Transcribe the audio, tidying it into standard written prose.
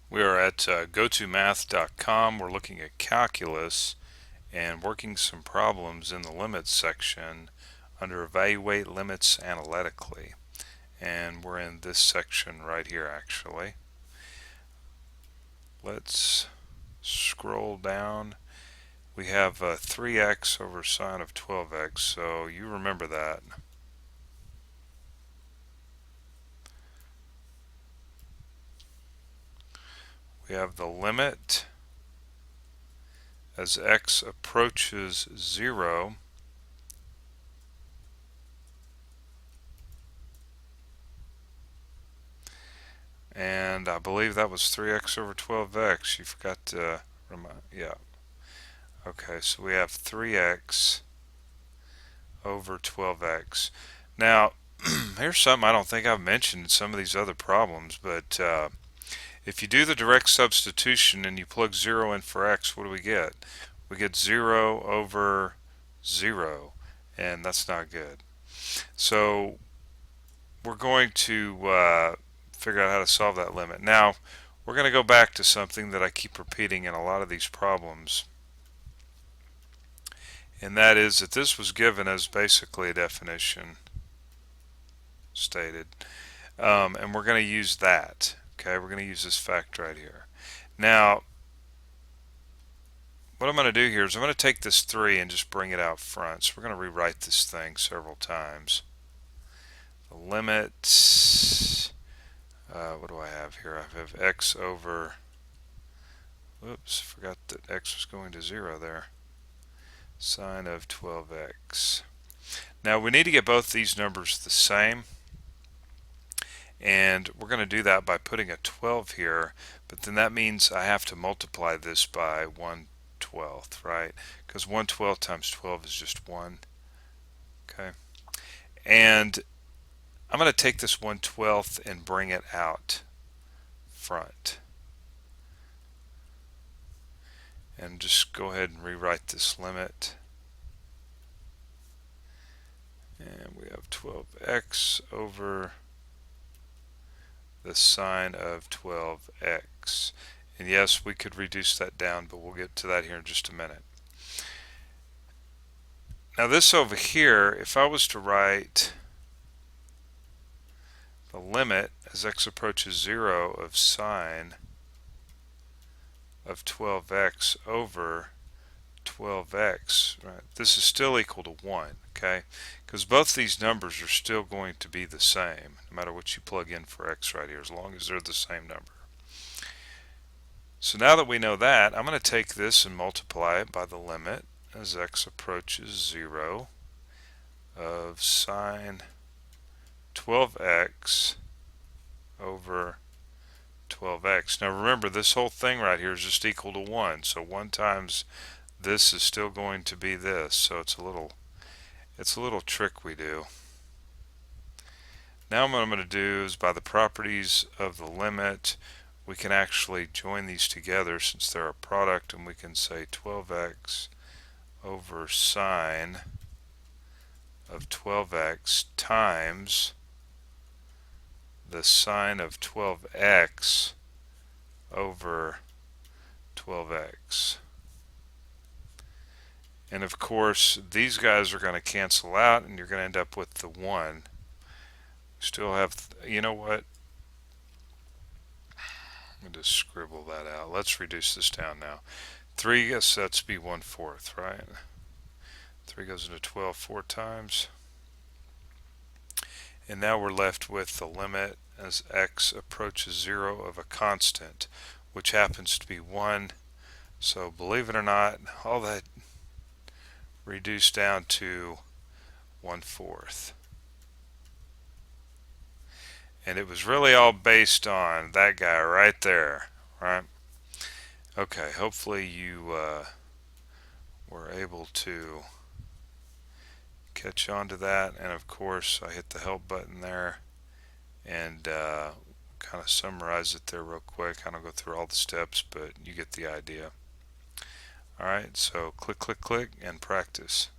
We are at gotomath.com. We're looking at calculus and working some problems in the limits section under evaluate limits analytically. And we're in this section right here actually. Let's scroll down. We have 3x over sine of 12x, so you remember that. We have the limit as x approaches 0 and I believe that was 3x over 12x. You forgot to remind, yeah. Okay, so we have 3x over 12x. Now, here's something I don't think I've mentioned in some of these other problems, but if you do the direct substitution and you plug 0 in for x, what do we get? We get 0 over 0, and that's not good. So we're going to figure out how to solve that limit. Now, we're going to go back to something that I keep repeating in a lot of these problems, and that is that this was given as basically a definition stated, and we're going to use that. Okay, we're going to use this fact right here. Now, what I'm going to do here is I'm going to take this 3 and just bring it out front. So we're going to rewrite this thing several times. The limit, what do I have here? I have x over, whoops, forgot that x was going to 0 there. Sine of 12x. Now we need to get both these numbers the same, and we're going to do that by putting a 12 here, but then that means I have to multiply this by 1/12, right? Because 1/12 times 12 is just 1. Okay, and I'm going to take this 1/12 and bring it out front, and just go ahead and rewrite this limit. And we have 12x over the sine of 12x. And yes, we could reduce that down, but we'll get to that here in just a minute. Now this over here, if I was to write the limit as x approaches 0 of sine of 12x over 12x, right, this is still equal to 1, okay? Because both these numbers are still going to be the same, no matter what you plug in for x right here, as long as they're the same number. So now that we know that, I'm going to take this and multiply it by the limit as x approaches 0 of sine 12x over 12x. Now remember, this whole thing right here is just equal to 1, so 1 times this is still going to be this, so it's a little trick we do. Now what I'm going to do is, by the properties of the limit, we can actually join these together since they're a product, and we can say 12x over sine of 12x times the sine of 12x over 12x. And of course, these guys are going to cancel out, and you're going to end up with the 1. Still have, you know what? I'm going to scribble that out. Let's reduce this down now. 3 gets that to be 1/4, right? 3 goes into 12 4 times. And now we're left with the limit as x approaches 0 of a constant, which happens to be 1. So believe it or not, all that reduced down to 1/4. And it was really all based on that guy right there, right? Okay, hopefully you were able to catch on to that. And of course, I hit the help button there and kind of summarize it there real quick. I don't go through all the steps, but you get the idea. Alright, so click, click, click, and practice.